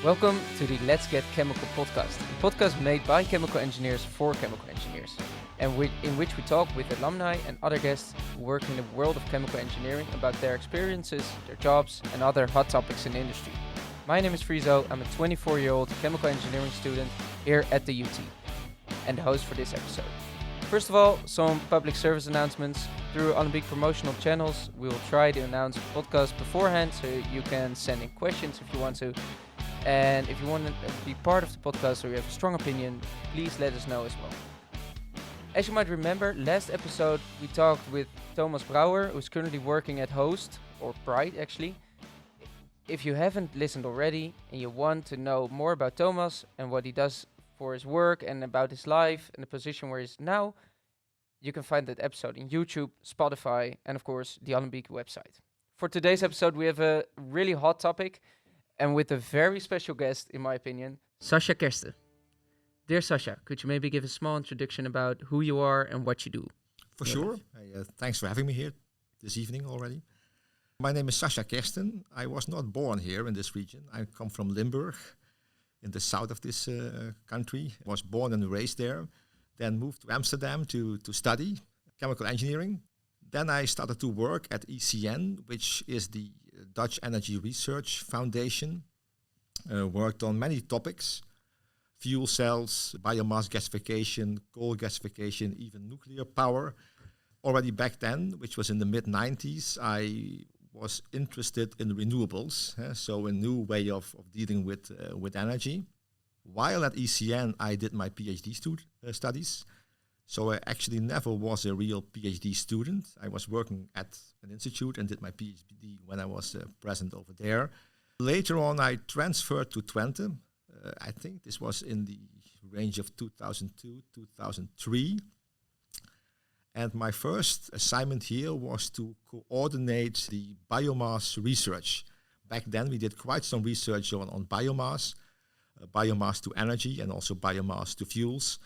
Welcome to the Let's Get Chemical podcast, a podcast made by chemical engineers for chemical engineers, and in which we talk with alumni and other guests who work in the world of chemical engineering about their experiences, their jobs, and other hot topics in the industry. My name is Frizo. I'm a 24-year-old chemical engineering student here at the UT, and the host for this episode. First of all, some public service announcements. Through Olympic promotional channels, we will try to announce the podcast beforehand, so you can send in questions if you want to. And if you want to be part of the podcast or you have a strong opinion, please let us know as well. As you might remember, last episode we talked with Thomas Brouwer, who's currently working at Host, or Pride actually. If you haven't listened already and you want to know more about Thomas and what he does for his work and about his life and the position where he is now, you can find that episode in YouTube, Spotify, and of course the Olympic website. For today's episode, we have a really hot topic, and with a very special guest, in my opinion, Sascha Kersten. Dear Sascha, could you maybe give a small introduction about who you are and what you do? For sure. Thanks for having me here this evening already. My name is Sascha Kersten. I was not born here in this region. I come from Limburg, in the south of this country. I was born and raised there, then moved to Amsterdam to study chemical engineering. Then I started to work at ECN, which is the Dutch Energy Research Foundation. Worked on many topics: fuel cells, biomass gasification, coal gasification, even nuclear power. Already back then, which was in the mid-90s, I was interested in renewables, so a new way of dealing with energy. While at ECN, I did my PhD studies. So I actually never was a real PhD student. I was working at an institute and did my PhD when I was present over there. Later on, I transferred to Twente. I think this was in the range of 2002, 2003. And my first assignment here was to coordinate the biomass research. Back then, we did quite some research on biomass, biomass to energy, and also biomass to fuels.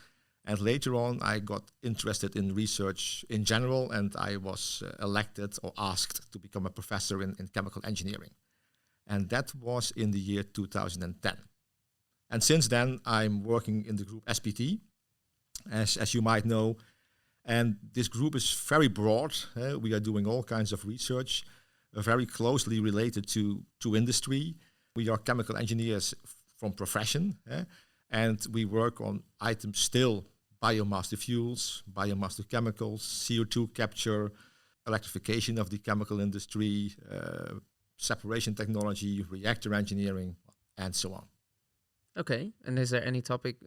And later on, I got interested in research in general, and I was elected or asked to become a professor in chemical engineering. And that was in the year 2010. And since then, I'm working in the group SPT, as you might know. And this group is very broad. We are doing all kinds of research, very closely related to industry. We are chemical engineers from profession, and we work on items still: biomass to fuels, biomass to chemicals, CO2 capture, electrification of the chemical industry, separation technology, reactor engineering, and so on. Okay, and is there any topic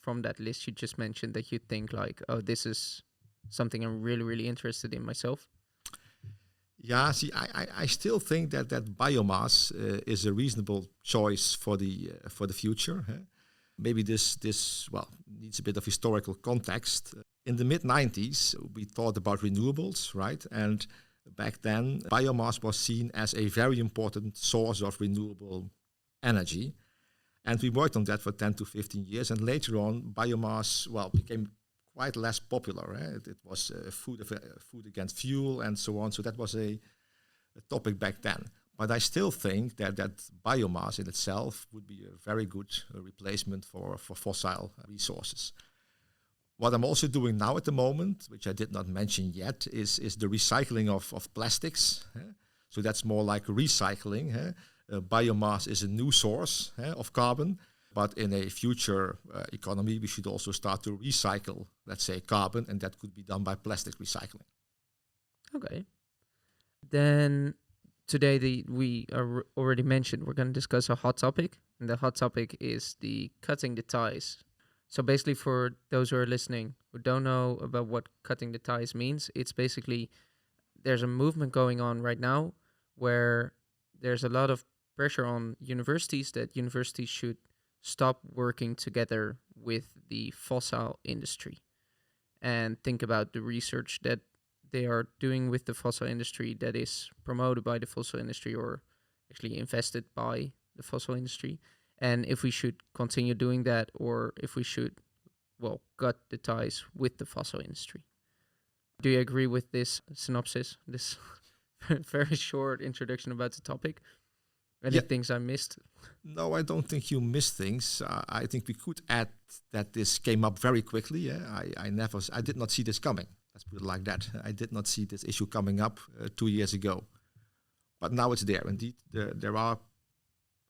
from that list you just mentioned that you think like, oh, this is something I'm really, really interested in myself? Yeah, see, I still think that biomass is a reasonable choice for the future. Maybe this needs a bit of historical context. In the mid-90s, we thought about renewables, right? And back then, biomass was seen as a very important source of renewable energy. And we worked on that for 10 to 15 years. And later on, biomass, became quite less popular. It was food against fuel and so on. So that was a topic back then. But I still think that biomass in itself would be a very good replacement for fossil resources. What I'm also doing now at the moment, which I did not mention yet, is the recycling of plastics. So that's more like recycling. Biomass is a new source of carbon, but in a future economy, we should also start to recycle, let's say, carbon, and that could be done by plastic recycling. Okay. Then today, we are already mentioned, we're going to discuss a hot topic, and the hot topic is the cutting the ties. So basically, for those who are listening who don't know about what cutting the ties means, it's basically there's a movement going on right now where there's a lot of pressure on universities that universities should stop working together with the fossil industry and think about the research that they are doing with the fossil industry that is promoted by the fossil industry or actually invested by the fossil industry, and if we should continue doing that or if we should, cut the ties with the fossil industry. Do you agree with this synopsis, this very short introduction about the topic? Any things I missed? No, I don't think you missed things. I think we could add that this came up very quickly. Yeah? I did not see this coming. Let's put it like that. I did not see this issue coming up 2 years ago. But now it's there. Indeed, there are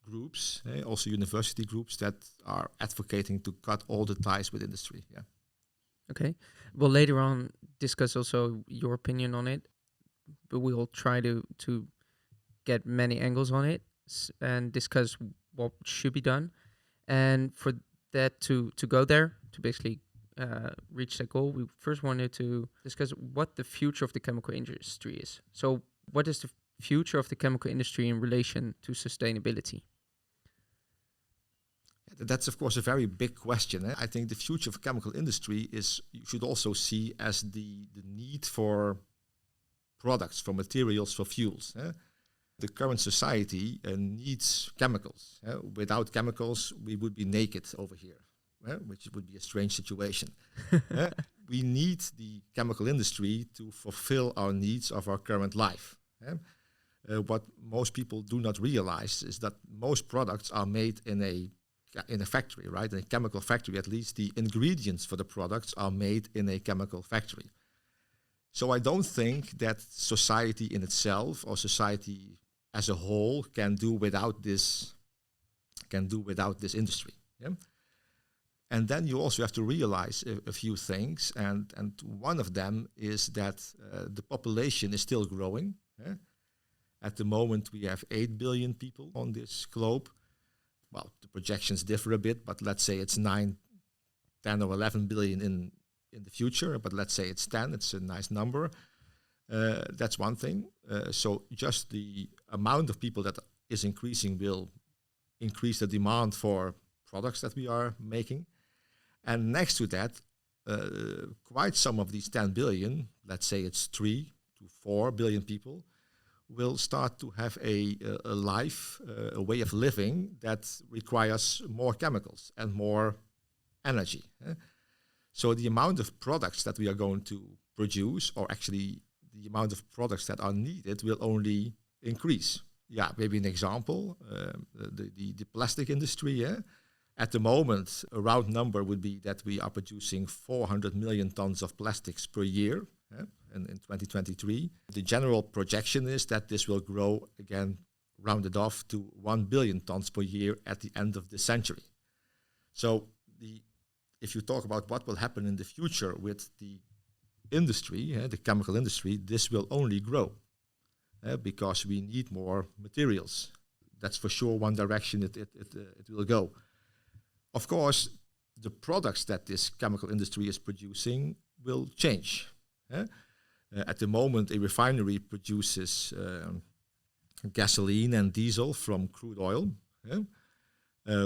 groups, also university groups, that are advocating to cut all the ties with industry. Yeah. Okay. We'll later on discuss also your opinion on it, but we'll try to get many angles on it and discuss what should be done. And for that to go there, to basically reach that goal, we first wanted to discuss what the future of the chemical industry is. So what is the future of the chemical industry in relation to sustainability? That's, of course, a very big question. I think the future of chemical industry you should also see as the need for products, for materials, for fuels. The current society needs chemicals. Without chemicals, we would be naked over here, which would be a strange situation. We need the chemical industry to fulfill our needs of our current life. What most people do not realize is that most products are made in a factory, right? In a chemical factory, at least the ingredients for the products are made in a chemical factory. So I don't think that society in itself or society as a whole can do without this industry. Yeah? And then you also have to realize a few things, and one of them is that the population is still growing. Yeah? At the moment, we have 8 billion people on this globe. Well, the projections differ a bit, but let's say it's 9, 10 or 11 billion in the future, but let's say it's 10, it's a nice number. That's one thing. So just the amount of people that is increasing will increase the demand for products that we are making. And next to that, quite some of these 10 billion, let's say it's 3 to 4 billion people, will start to have a life, a way of living that requires more chemicals and more energy. So the amount of products that we are going to produce, or actually the amount of products that are needed, will only increase. Yeah, maybe an example, the plastic industry. Yeah? At the moment, a round number would be that we are producing 400 million tons of plastics per year. In 2023. The general projection is that this will grow again, rounded off to 1 billion tons per year at the end of the century. So if you talk about what will happen in the future with the industry, the chemical industry, this will only grow because we need more materials. That's for sure one direction it will go. Of course, the products that this chemical industry is producing will change. At the moment, a refinery produces gasoline and diesel from crude oil.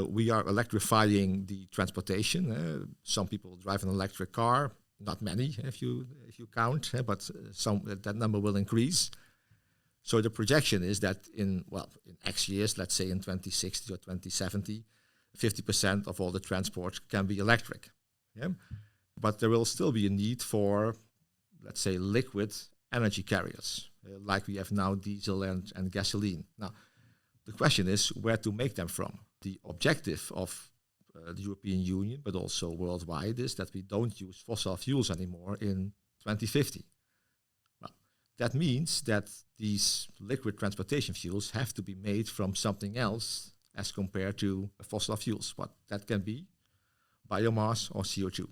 We are electrifying the transportation. Some people drive an electric car, not many if you count, but that number will increase. So the projection is that in X years, let's say in 2060 or 2070, 50% of all the transport can be electric. Yeah? But there will still be a need for, let's say, liquid energy carriers, like we have now diesel and gasoline. Now, the question is where to make them from. The objective of the European Union, but also worldwide, is that we don't use fossil fuels anymore in 2050. Well, that means that these liquid transportation fuels have to be made from something else as compared to fossil fuels. What that can be biomass or CO2.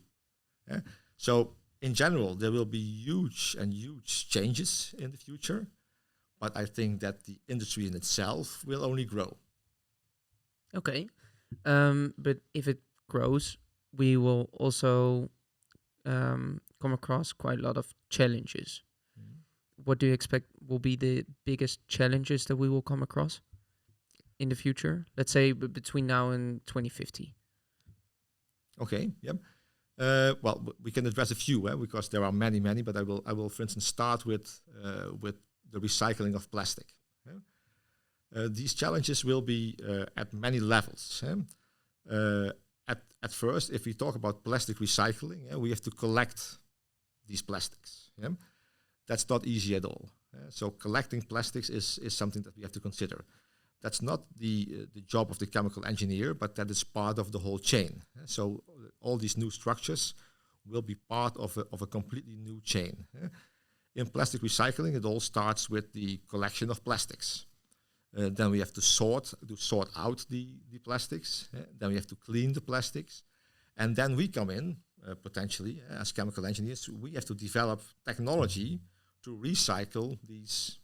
Yeah? So in general, there will be huge changes in the future, but I think that the industry in itself will only grow. Okay, but if it grows, we will also come across quite a lot of challenges. Mm-hmm. What do you expect will be the biggest challenges that we will come across in the future? Let's say between now and 2050. Okay, yep. Well, we can address a few because there are many, but I will, for instance, start with the recycling of plastic. These challenges will be at many levels. At first, if we talk about plastic recycling, we have to collect these plastics. That's not easy at all. So collecting plastics is something that we have to consider. That's not the job of the chemical engineer, but that is part of the whole chain. So all these new structures will be part of a completely new chain. In plastic recycling, it all starts with the collection of plastics. Then we have to sort out the plastics. Then we have to clean the plastics. And then we come in, potentially, as chemical engineers, we have to develop technology to recycle these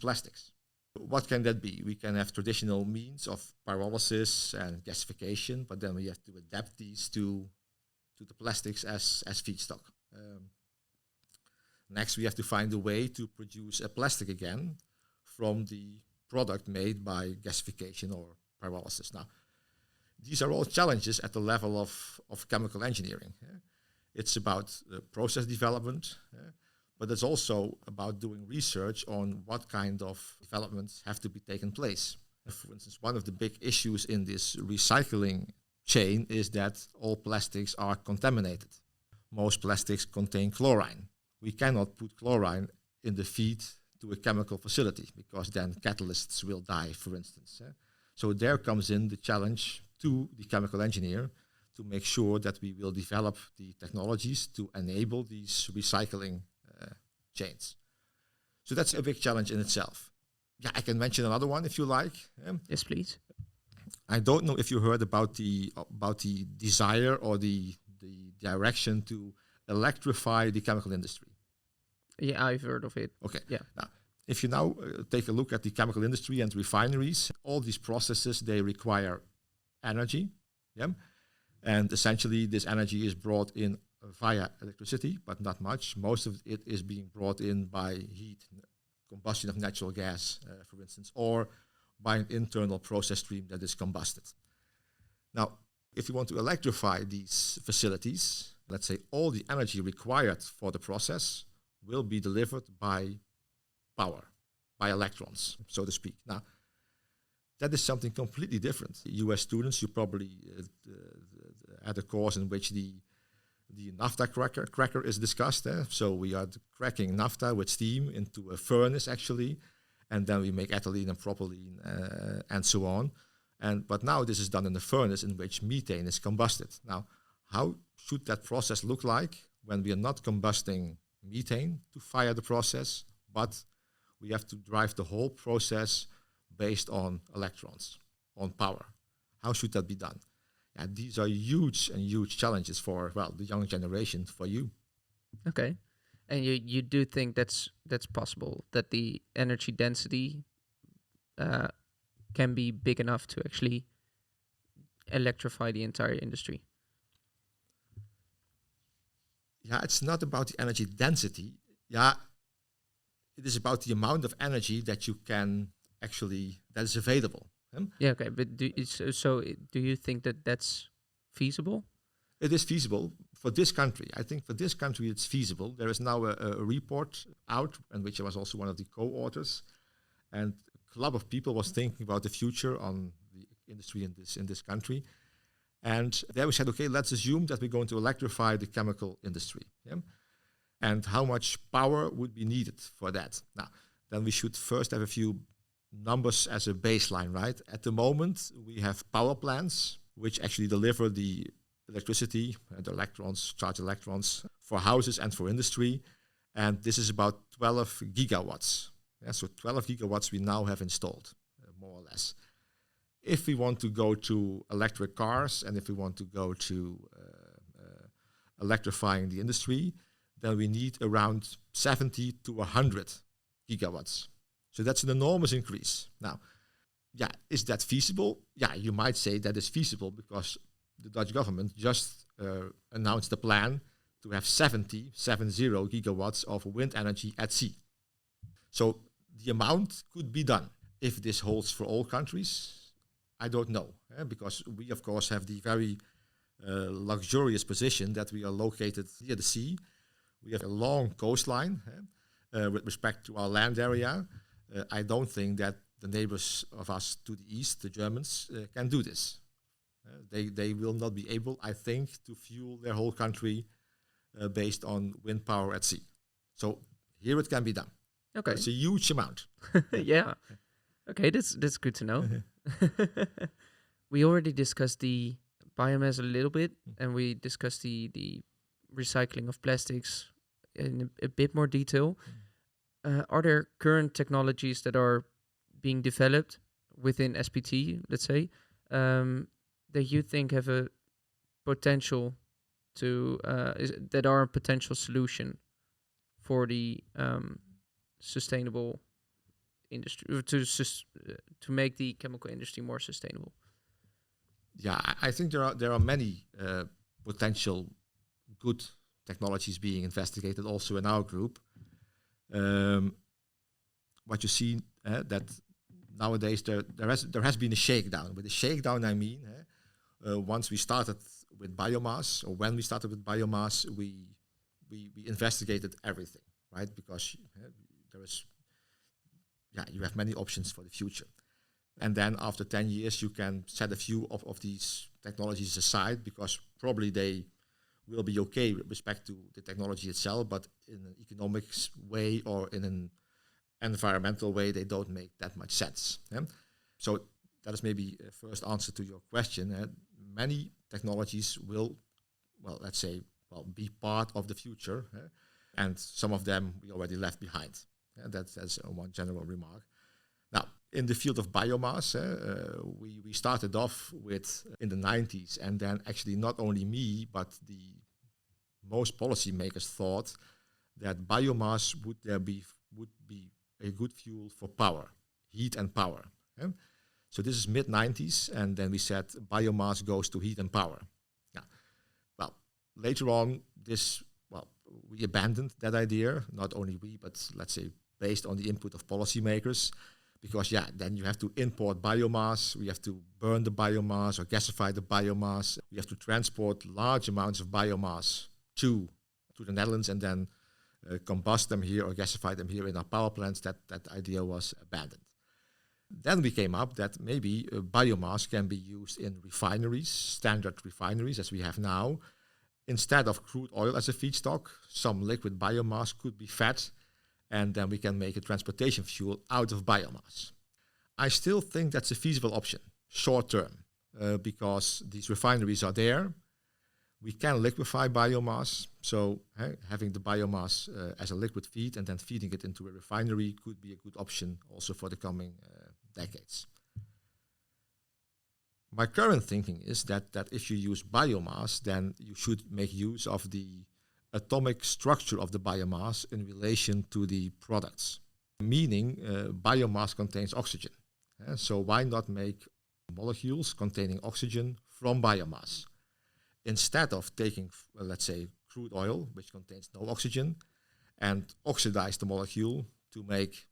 plastics. What can that be? We can have traditional means of pyrolysis and gasification, but then we have to adapt these to the plastics as feedstock. Next, we have to find a way to produce a plastic again from the product made by gasification or pyrolysis. Now, these are all challenges at the level of chemical engineering. It's about process development, but it's also about doing research on what kind of developments have to be taken place. For instance, one of the big issues in this recycling chain is that all plastics are contaminated. Most plastics contain chlorine. We cannot put chlorine in the feed to a chemical facility because then catalysts will die, for instance. So there comes in the challenge to the chemical engineer to make sure that we will develop the technologies to enable these recycling chains. So that's a big challenge in itself. Yeah, I can mention another one if you like. Yes, please. I don't know if you heard about the desire or the direction to electrify the chemical industry. Yeah, I've heard of it. Okay. Yeah. Now, if you now take a look at the chemical industry and refineries, all these processes, they require energy. Yeah. And essentially, this energy is brought in via electricity, but not much. Most of it is being brought in by heat, combustion of natural gas, for instance, or by an internal process stream that is combusted. Now, if you want to electrify these facilities, let's say all the energy required for the process will be delivered by power, by electrons, so to speak. Now, that is something completely different. US students, you probably had a course in which the naphtha cracker is discussed. So we are cracking naphtha with steam into a furnace, actually, and then we make ethylene and propylene and so on. But now this is done in a furnace in which methane is combusted. Now, how should that process look like when we are not combusting methane to fire the process, but we have to drive the whole process based on electrons, on power? How should that be done? And these are huge challenges for, well, the young generation, for you. Okay. And you do think that's possible, that the energy density can be big enough to actually electrify the entire industry? Yeah, it's not about the energy density. Yeah, it is about the amount of energy that you can actually, that is available. Yeah, okay. But do you think that that's feasible? It is feasible for this country. I think for this country it's feasible. There is now a report out, in which I was also one of the co-authors, and a club of people was thinking about the future on the industry in this country. And there we said, okay, let's assume that we're going to electrify the chemical industry. Yeah? And how much power would be needed for that? Now, then we should first have a few numbers as a baseline, right? At the moment, we have power plants which actually deliver the electricity and electrons, charged electrons, for houses and for industry. And this is about 12 gigawatts. Yeah, so 12 gigawatts we now have installed, more or less. If we want to go to electric cars and if we want to go to electrifying the industry, then we need around 70 to 100 gigawatts. So that's an enormous increase. Now, yeah, is that feasible? Yeah, you might say that is feasible because the Dutch government just announced a plan to have 70 gigawatts of wind energy at sea. So the amount could be done. If this holds for all countries, I don't know, because we, of course, have the very luxurious position that we are located near the sea. We have a long coastline with respect to our land area. I don't think that the neighbors of us to the east, the Germans, can do this. They will not be able, I think, to fuel their whole country based on wind power at sea. So here it can be done. Okay. It's a huge amount. Yeah. Okay, that's good to know. We already discussed the biomass a little bit, and we discussed the recycling of plastics in a bit more detail. Are there current technologies that are being developed within SPT, let's say, that you think have a potential that are a potential solution for the sustainable industry to make the chemical industry more sustainable? Yeah, I think there are many potential good technologies being investigated also in our group. What you see that nowadays there has been a shakedown. With a shakedown, I mean once we started with biomass, or when we started with biomass, we investigated everything, right? Because you have many options for the future. And then after 10 years, you can set a few of these technologies aside because probably they will be okay with respect to the technology itself, but in an economics way or in an environmental way, they don't make that much sense. So that is maybe a first answer to your question. Many technologies will, be part of the future, and some of them we already left behind. That's one general remark. Now, in the field of biomass, we started off with in the 90s, and then actually not only me, but the most policymakers thought that biomass would be a good fuel for power, heat and power. So this is mid-90s, and then we said biomass goes to heat and power. Well, later on, we abandoned that idea, not only we, but let's say based on the input of policymakers, because then you have to import biomass, we have to burn the biomass or gasify the biomass, we have to transport large amounts of biomass to the Netherlands and then combust them here or gasify them here in our power plants. That idea was abandoned. Then we came up that maybe biomass can be used in refineries, standard refineries as we have now. Instead of crude oil as a feedstock, some liquid biomass could be fat, and then we can make a transportation fuel out of biomass. I still think that's a feasible option, short term, because these refineries are there. We can liquefy biomass, so having the biomass as a liquid feed and then feeding it into a refinery could be a good option also for the coming decades. My current thinking is that if you use biomass, then you should make use of the atomic structure of the biomass in relation to the products, meaning biomass contains oxygen. So why not make molecules containing oxygen from biomass? Instead of taking, let's say, crude oil, which contains no oxygen, and oxidize the molecule to make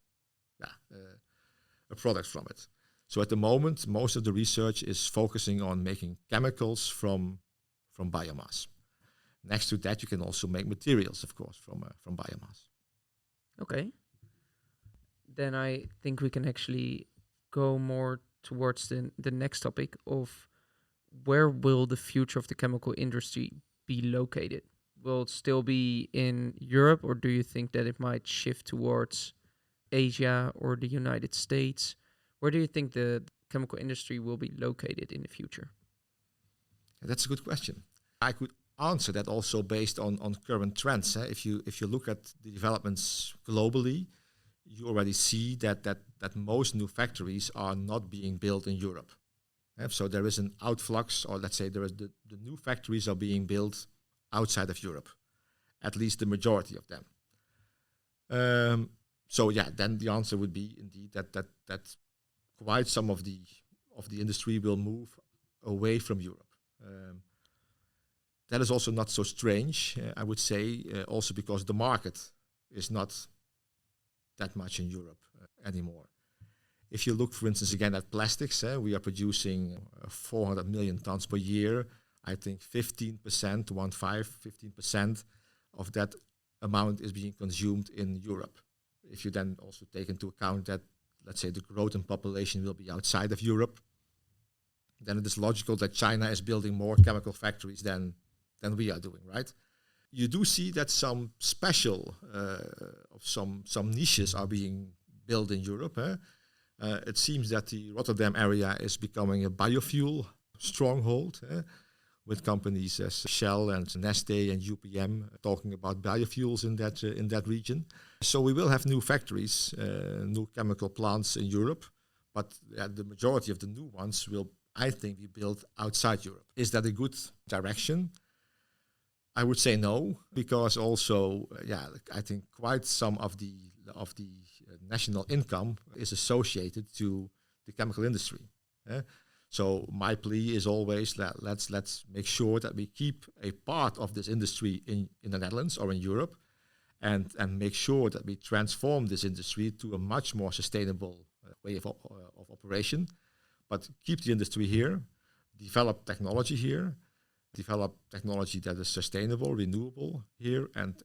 a product from it. So at the moment, most of the research is focusing on making chemicals from biomass. Next to that, you can also make materials, of course, from biomass. Okay. Then I think we can actually go more towards the next topic of where will the future of the chemical industry be located? Will it still be in Europe, or do you think that it might shift towards Asia or the United States? Where do you think the chemical industry will be located in the future? That's a good question. I could answer that also based on current trends. If you look at the developments globally, you already see that most new factories are not being built in Europe. So there is an outflux, or let's say there is the new factories are being built outside of Europe, at least the majority of them. Then the answer would be indeed that quite some of the industry will move away from Europe. That is also not so strange, I would say, also because the market is not that much in Europe anymore. If you look, for instance, again at plastics, we are producing 400 million tons per year. I think 15% of that amount is being consumed in Europe. If you then also take into account that, let's say, the growth in population will be outside of Europe, then it is logical that China is building more chemical factories than we are doing, right? You do see that some special, some niches are being built in Europe. It seems that the Rotterdam area is becoming a biofuel stronghold, with companies as Shell and Neste and UPM talking about biofuels in that region. So we will have new factories, new chemical plants in Europe, but the majority of the new ones will, I think, be built outside Europe. Is that a good direction? I would say no, because also, I think quite some of the national income is associated to the chemical industry. So my plea is always that let's make sure that we keep a part of this industry in the Netherlands or in Europe, and make sure that we transform this industry to a much more sustainable way of operation, but keep the industry here, develop technology here, develop technology that is sustainable, renewable here, and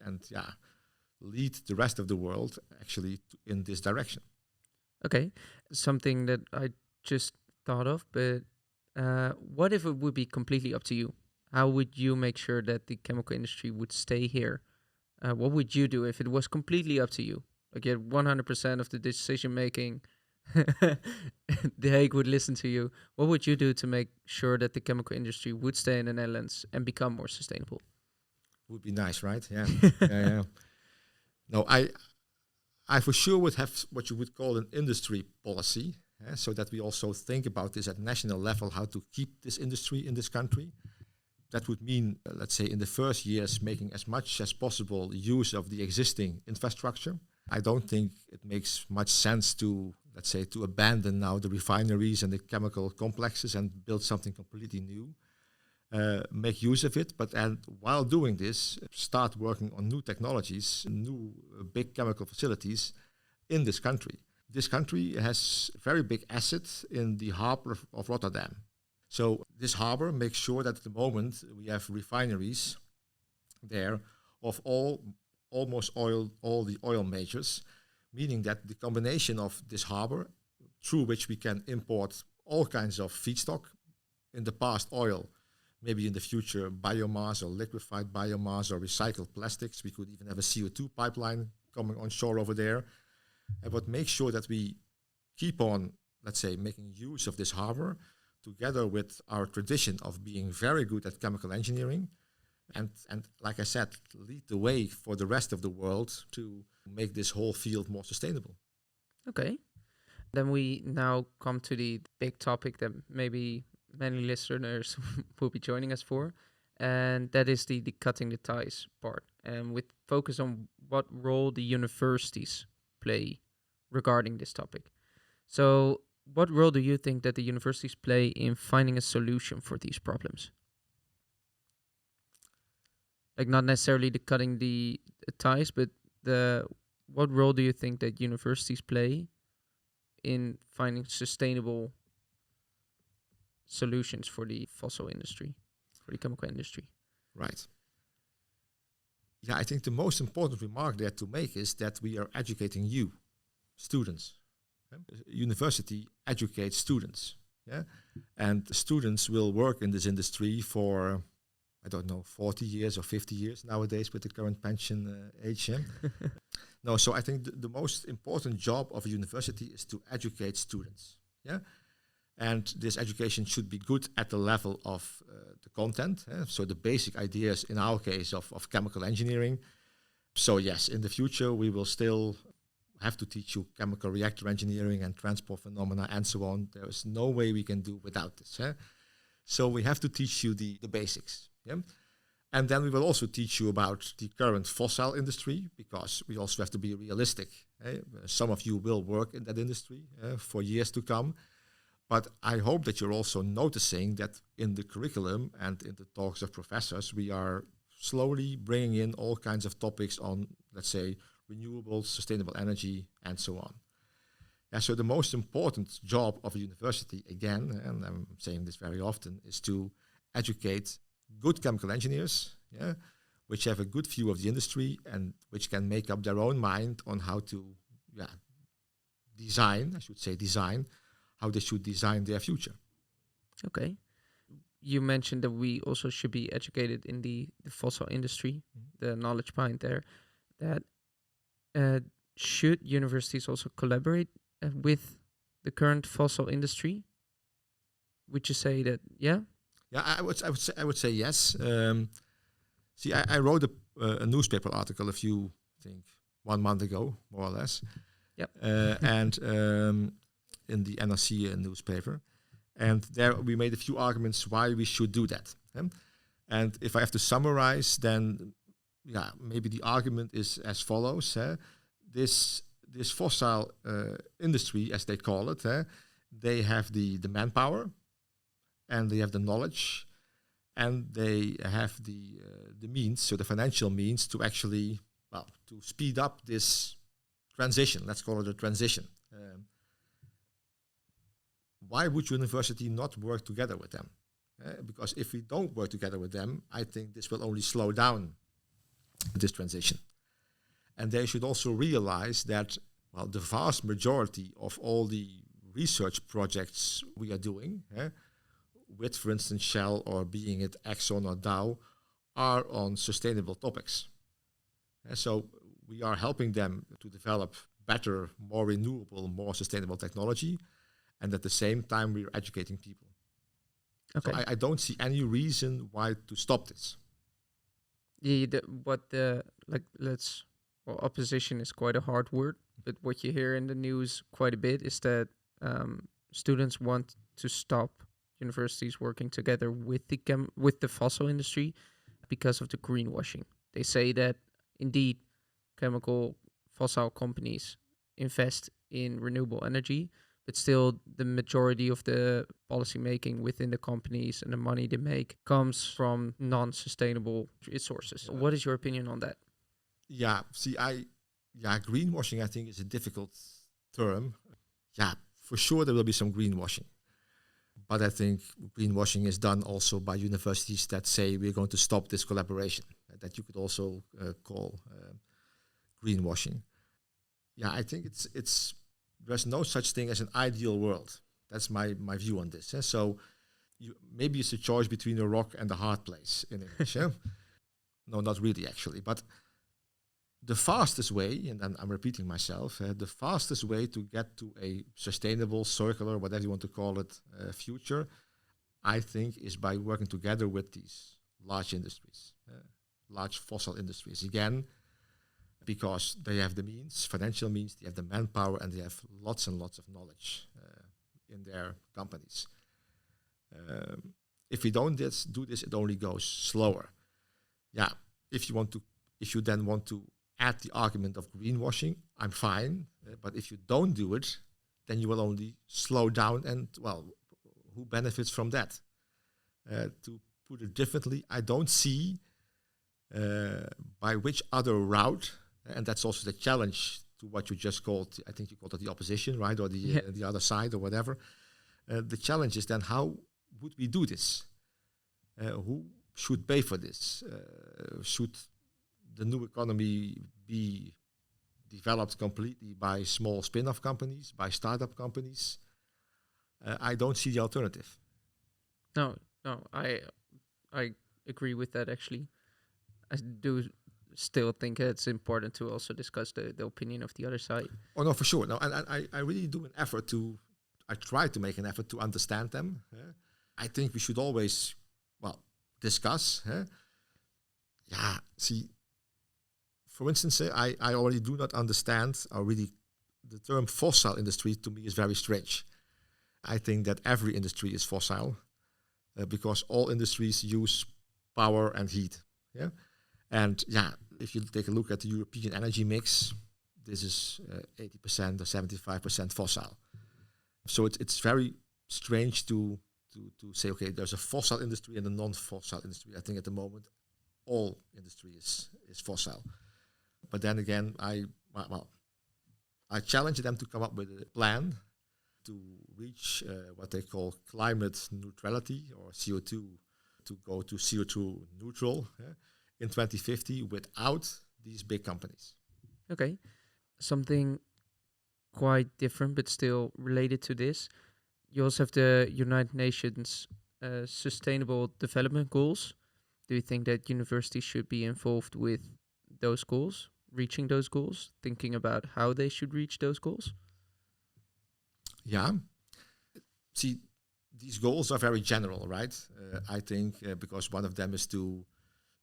lead the rest of the world actually in this direction. Okay, something that I just thought of, but what if it would be completely up to you? How would you make sure that the chemical industry would stay here? What would you do if it was completely up to you? Like you had 100% of the decision making. The Hague would listen to you. What would you do to make sure that the chemical industry would stay in the Netherlands and become more sustainable? Would be nice, right? Yeah. Yeah. No, I for sure would have what you would call an industry policy, so that we also think about this at national level, how to keep this industry in this country. That would mean, let's say, in the first years, making as much as possible use of the existing infrastructure. I don't think it makes much sense to, let's say, to abandon now the refineries and the chemical complexes and build something completely new. Make use of it, but while doing this, start working on new technologies, new big chemical facilities in this country. This country has very big assets in the harbor of Rotterdam. So this harbor makes sure that at the moment we have refineries there of almost all the oil majors, meaning that the combination of this harbor, through which we can import all kinds of feedstock, in the past oil, maybe in the future biomass or liquefied biomass or recycled plastics. We could even have a CO2 pipeline coming on shore over there. And what makes sure that we keep on, let's say, making use of this harbor, together with our tradition of being very good at chemical engineering, and like I said, lead the way for the rest of the world to make this whole field more sustainable. Okay. Then we now come to the big topic that maybe many listeners will be joining us for, and that is the cutting the ties part, and with focus on what role the universities play regarding this topic. So what role do you think that the universities play in finding a solution for these problems? Like not necessarily the cutting the ties, but what role do you think that universities play in finding sustainable solutions for the fossil industry, for the chemical industry? Right. Yeah, I think the most important remark there to make is that we are educating you, students. University educates students, and students will work in this industry for, I don't know, 40 years or 50 years nowadays with the current pension age. No, so I think the most important job of a university is to educate students. And this education should be good at the level of the content. So the basic ideas, in our case, of chemical engineering. So yes, in the future, we will still have to teach you chemical reactor engineering and transport phenomena and so on. There is no way we can do without this. So we have to teach you the basics. And then we will also teach you about the current fossil industry, because we also have to be realistic. Some of you will work in that industry for years to come. But I hope that you're also noticing that in the curriculum and in the talks of professors, we are slowly bringing in all kinds of topics on, let's say, renewable, sustainable energy, and so on. So the most important job of a university, again, and I'm saying this very often, is to educate good chemical engineers, which have a good view of the industry and which can make up their own mind on how to design how they should design their future. Okay. You mentioned that we also should be educated in the fossil industry, the knowledge behind there. That should universities also collaborate with the current fossil industry? Would you say that, yeah? Yeah, I would say yes. See, I wrote a newspaper article a few, I think, 1 month ago, more or less, Yep. and in the NRC newspaper, and there we made a few arguments why we should do that. And if I have to summarize, then yeah, maybe the argument is as follows: this fossil industry, as they call it, they have the manpower, and they have the knowledge, and they have the means, so the financial means to actually, well, to speed up this transition. Let's call it a transition. Why would university not work together with them? Because if we don't work together with them, I think this will only slow down this transition. And they should also realize that, well, the vast majority of all the research projects we are doing, with, for instance, Shell or being it Exxon or Dow, are on sustainable topics. So we are helping them to develop better, more renewable, more sustainable technology, and at the same time we're educating people. Okay. So I don't see any reason why to stop this. Opposition is quite a hard word, but what you hear in the news quite a bit is that students want to stop universities working together with the fossil industry because of the greenwashing. They say that indeed chemical fossil companies invest in renewable energy, but still the majority of the policy making within the companies and the money they make comes from non-sustainable sources. What is your opinion on that? Yeah, see, greenwashing I think is a difficult term. Yeah, for sure there will be some greenwashing. But I think greenwashing is done also by universities that say we're going to stop this collaboration, that you could also call greenwashing. Yeah, I think it's there's no such thing as an ideal world. That's my view on this. So maybe it's a choice between a rock and a hard place in English. No, not really actually. But the fastest way, and I'm repeating myself, the fastest way to get to a sustainable, circular, whatever you want to call it, future, I think, is by working together with these large industries, large fossil industries. Again, because they have the means, financial means, they have the manpower, and they have lots and lots of knowledge in their companies. If we don't do this, it only goes slower. Yeah, if you then want to add the argument of greenwashing, I'm fine. But if you don't do it, then you will only slow down. And, well, who benefits from that? To put it differently, I don't see by which other route, and that's also the challenge to what you just called, I think you called it the opposition, right? Or the other side or whatever. The challenge is then, how would we do this? Who should pay for this? Should the new economy be developed completely by small spin-off companies, by startup companies? I don't see the alternative. No, I agree with that actually. I do still think it's important to also discuss the opinion of the other side. Oh no, for sure. No, and I really do I try to make an effort to understand them. I think we should always, discuss. Yeah, see, for instance, I already do not understand, or really, the term fossil industry to me is very strange. I think that every industry is fossil because all industries use power and heat. Yeah, and yeah, if you take a look at the European energy mix, this is 80% or 75% fossil. So it's very strange to say, okay, there's a fossil industry and a non-fossil industry. I think at the moment, all industry is fossil. But then again, I challenge them to come up with a plan to reach what they call climate neutrality, or CO2, to go to CO2 neutral in 2050 without these big companies. Okay. Something quite different, but still related to this. You also have the United Nations Sustainable Development Goals. Do you think that universities should be involved with those goals, reaching those goals, thinking about how they should reach those goals? Yeah. See, these goals are very general, right? I think because one of them is to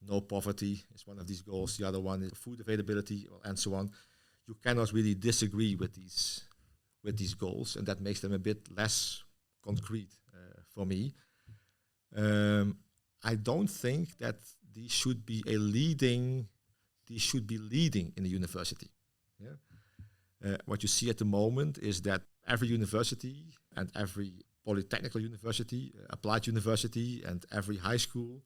no poverty is one of these goals. The other one is food availability, and so on. You cannot really disagree with these goals, and that makes them a bit less concrete for me. I don't think that these should be leading in the university. Yeah? What you see at the moment is that every university and every polytechnical university, applied university, and every high school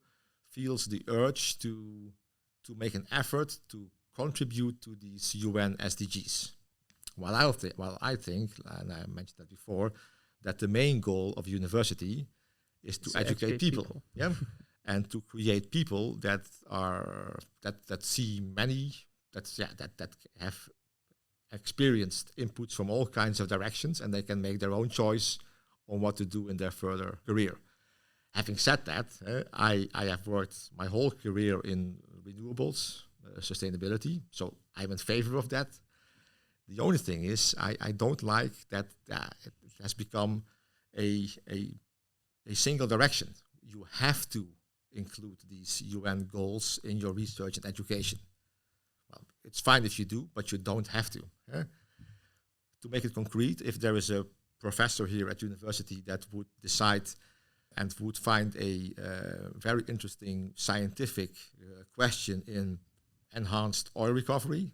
feels the urge to make an effort to contribute to these UN SDGs. While I think, and I mentioned that before, that the main goal of university is to educate people. Yeah. And to create people that see many, that have experienced inputs from all kinds of directions, and they can make their own choice on what to do in their further career. Having said that, I have worked my whole career in renewables, sustainability, so I'm in favor of that. The only thing is I don't like that it has become a single direction. You have to include these UN goals in your research and education. Well, it's fine if you do, but you don't have to. To make it concrete, if there is a professor here at university that would decide and would find a very interesting scientific question in enhanced oil recovery,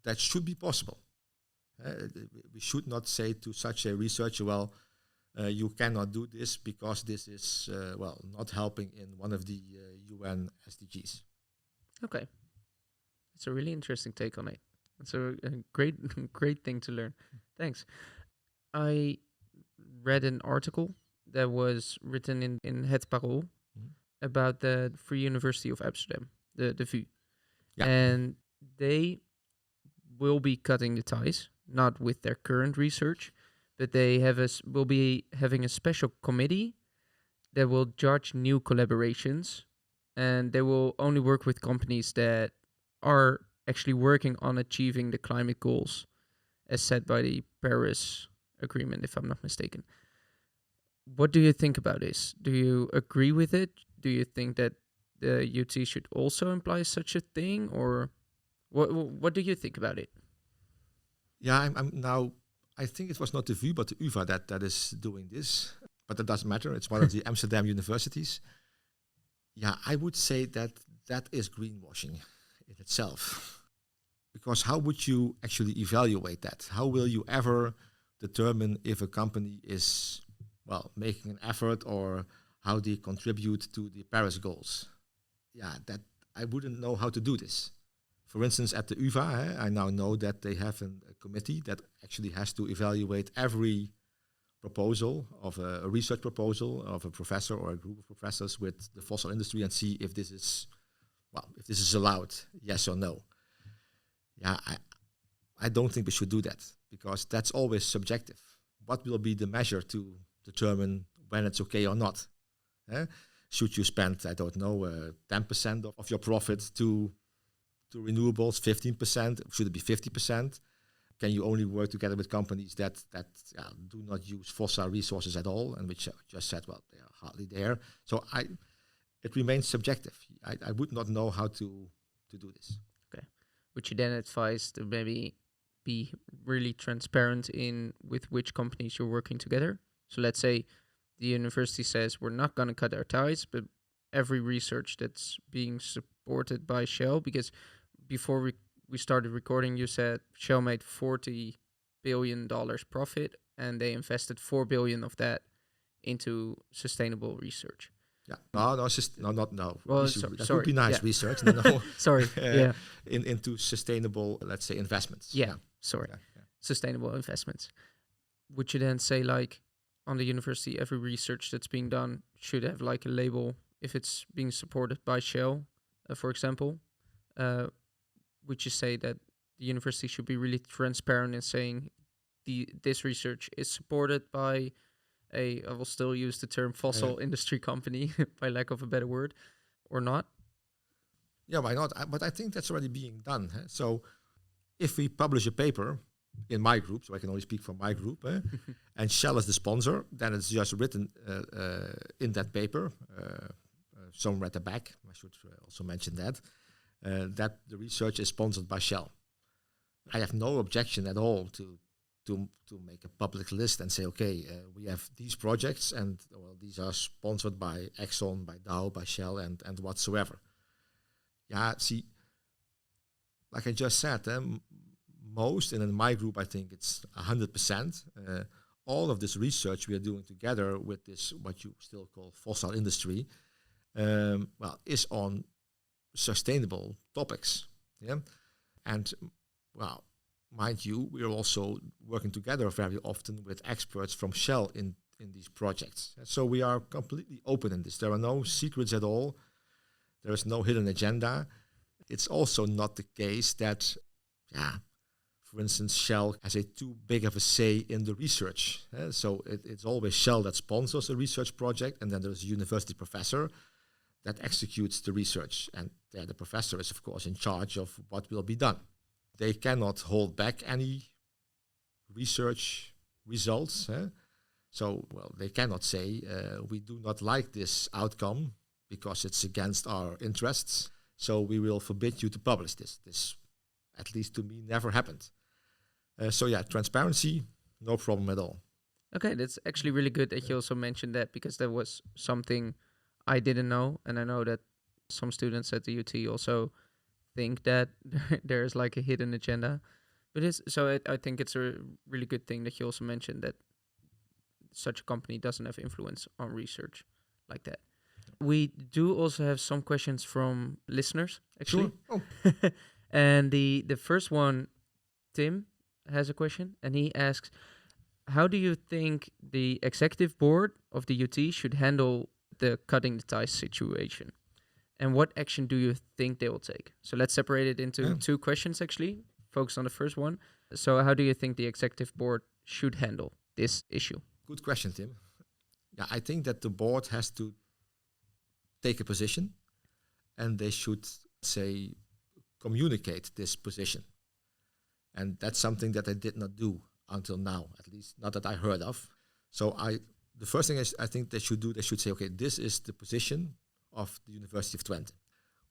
that should be possible. We should not say to such a researcher, well, you cannot do this because this is, not helping in one of the UN SDGs. Okay. That's a really interesting take on it. It's a great thing to learn. Thanks. I read an article that was written in Het Parool about the Free University of Amsterdam, the VU. Yeah. And they will be cutting the ties, not with their current research, but they will be having a special committee that will judge new collaborations, and they will only work with companies that are actually working on achieving the climate goals as set by the Paris Agreement, if I'm not mistaken. What do you think about this? Do you agree with it? Do you think that the UT should also imply such a thing, or what do you think about it? Yeah, I'm now. I think it was not the VU, but the UvA that is doing this. But that doesn't matter. It's one of the Amsterdam universities. Yeah, I would say that is greenwashing in itself. Because how would you actually evaluate that? How will you ever determine if a company is, making an effort or how they contribute to the Paris goals? Yeah, that I wouldn't know how to do this. For instance, at the UvA, I now know that they have a committee that actually has to evaluate every proposal of a research proposal of a professor or a group of professors with the fossil industry and see if this is allowed, yes or no. Yeah, I don't think we should do that because that's always subjective. What will be the measure to determine when it's okay or not? Should you spend, 10% of your profit to renewables, 15%? Should it be 50%? Can you only work together with companies that do not use fossil resources at all, and which just said, they are hardly there? So it remains subjective. I would not know how to do this. Okay. Would you then advise to maybe be really transparent with which companies you're working together? So let's say the university says we're not going to cut our ties, but every research that's being supported by Shell, because before we started recording, you said Shell made $40 billion profit, and they invested $4 billion of that into sustainable research. Yeah, no. Well, that would be nice research. No. Sorry. Into sustainable, let's say, investments. Yeah. Sorry. Yeah. Sustainable investments. Would you then say, like, on the university, every research that's being done should have like a label if it's being supported by Shell, for example? Would you say that the university should be really transparent in saying this research is supported by I will still use the term fossil industry company by lack of a better word, or not? Yeah, why not? But I think that's already being done. So if we publish a paper in my group, so I can only speak for my group, and Shell is the sponsor, then it's just written in that paper, somewhere at the back, I should also mention that the research is sponsored by Shell. I have no objection at all to make a public list and say, okay, we have these projects, and these are sponsored by Exxon, by Dow, by Shell, and whatsoever. Yeah, see, like I just said, most, and in my group, I think it's 100%. All of this research we are doing together with this, what you still call fossil industry, is on sustainable topics. Yeah, and mind you, we are also working together very often with experts from Shell in these projects. So we are completely open in this. There are no secrets at all. There is no hidden agenda. It's also not the case that, for instance, Shell has too big of a say in the research. So it's always Shell that sponsors a research project, and then there's a university professor that executes the research. And the professor is, of course, in charge of what will be done. They cannot hold back any research results. So, they cannot say, we do not like this outcome because it's against our interests, so we will forbid you to publish this. This, at least to me, never happened. Transparency, no problem at all. Okay, that's actually really good that you also mentioned that, because that was something I didn't know, and I know that some students at the UT also think that there's like a hidden agenda, but I think it's a really good thing that you also mentioned that such a company doesn't have influence on research like that. We do also have some questions from listeners, actually. Sure. Oh. And the first one, Tim has a question, and he asks, how do you think the executive board of the UT should handle the cutting the ties situation? And what action do you think they will take? So let's separate it into two questions, actually. Focus on the first one. So how do you think the executive board should handle this issue? Good question, Tim. Yeah, I think that the board has to take a position, and they should, communicate this position. And that's something that they did not do until now, at least not that I heard of. So the first thing I think they should do, they should say, okay, this is the position of the University of Twente.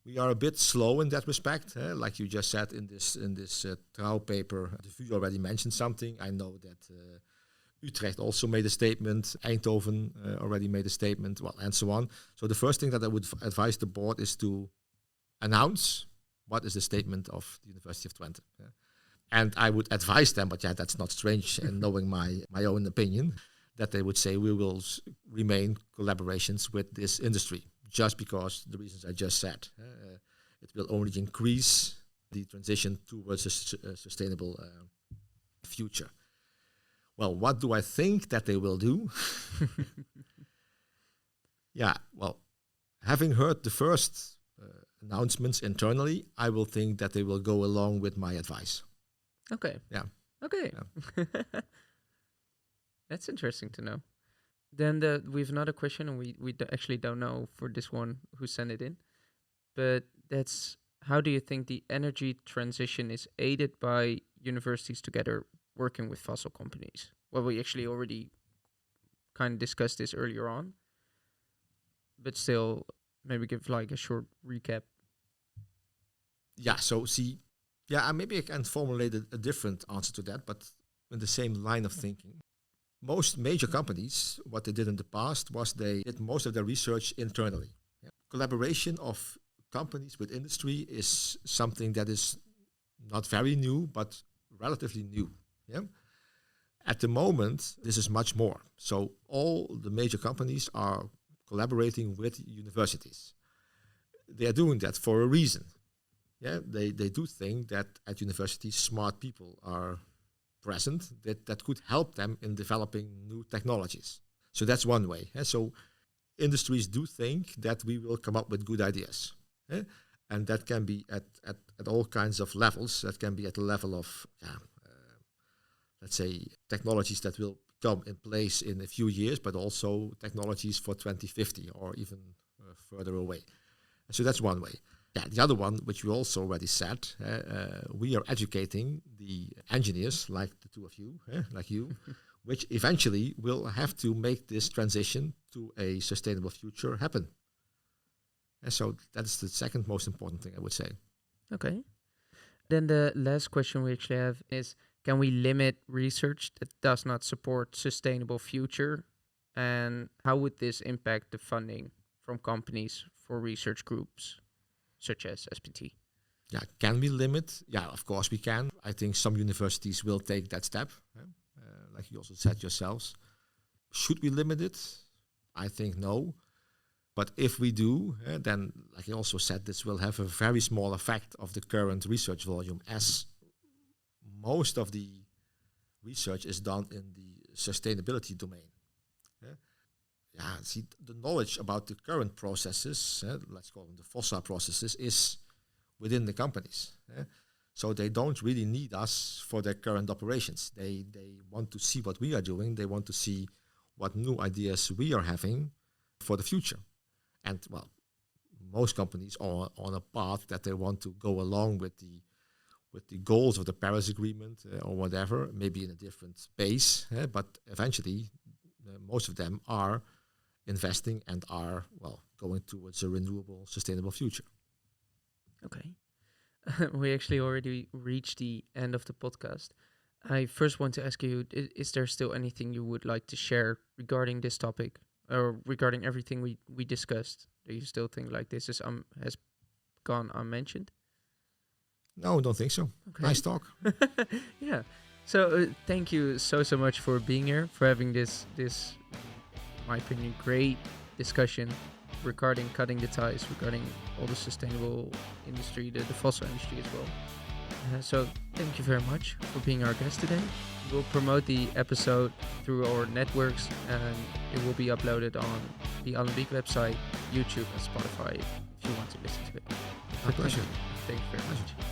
We are a bit slow in that respect, like you just said in this Trouw paper. The VU already mentioned something. I know that Utrecht also made a statement. Eindhoven already made a statement, and so on. So the first thing that I would advise the board is to announce what is the statement of the University of Twente. And I would advise them, but that's not strange, and knowing my own opinion, that they would say we will remain collaborations with this industry, just because the reasons I just said. It will only increase the transition towards a sustainable future. Well, what do I think that they will do? Having heard the first announcements internally, I will think that they will go along with my advice. Okay. Yeah. Okay. Yeah. That's interesting to know. Then we have another question, and we actually don't know for this one who sent it in, but that's, how do you think the energy transition is aided by universities together working with fossil companies? Well, we actually already kind of discussed this earlier on, but still, maybe give like a short recap. Yeah, maybe I can formulate a different answer to that, but in the same line of thinking. Most major companies, what they did in the past was they did most of their research internally. Yeah. Collaboration of companies with industry is something that is not very new, but relatively new. Yeah. At the moment, this is much more. So all the major companies are collaborating with universities. They are doing that for a reason. Yeah, they do think that at universities, smart people are present that could help them in developing new technologies. So that's one way. So industries do think that we will come up with good ideas. And that can be at all kinds of levels. That can be at the level of, let's say, technologies that will come in place in a few years, but also technologies for 2050 or even further away. So that's one way. The other one, which we also already said, we are educating the engineers, like the two of you, like you, which eventually will have to make this transition to a sustainable future happen. And so that's the second most important thing, I would say. Okay. Then the last question we actually have is, can we limit research that does not support sustainable future? And how would this impact the funding from companies for research groups such as SPT? Yeah, can we limit? Yeah, of course we can. I think some universities will take that step, like you also said yourselves. Should we limit it? I think no. But if we do, then, like I also said, this will have a very small effect of the current research volume, as most of the research is done in the sustainability domain. See, the knowledge about the current processes, let's call them the fossil processes, is within the companies. So they don't really need us for their current operations. They want to see what we are doing. They want to see what new ideas we are having for the future. And, well, most companies are on a path that they want to go along with the goals of the Paris Agreement or whatever, maybe in a different pace. But eventually, most of them are investing and are, well, going towards a renewable, sustainable future. Okay. We actually already reached the end of the podcast. I first want to ask you, is there still anything you would like to share regarding this topic? Or regarding everything we discussed, do you still think like this is has gone unmentioned? No, I don't think so. Okay. Nice talk. Yeah. So thank you so much for being here, for having this, in my opinion, great discussion regarding cutting the ties, regarding all the sustainable industry, the fossil industry as well. So thank you very much for being our guest today. We'll promote the episode through our networks, and it will be uploaded on the Alembic website, YouTube, and Spotify if you want to listen to it. My pleasure. Thank you very much.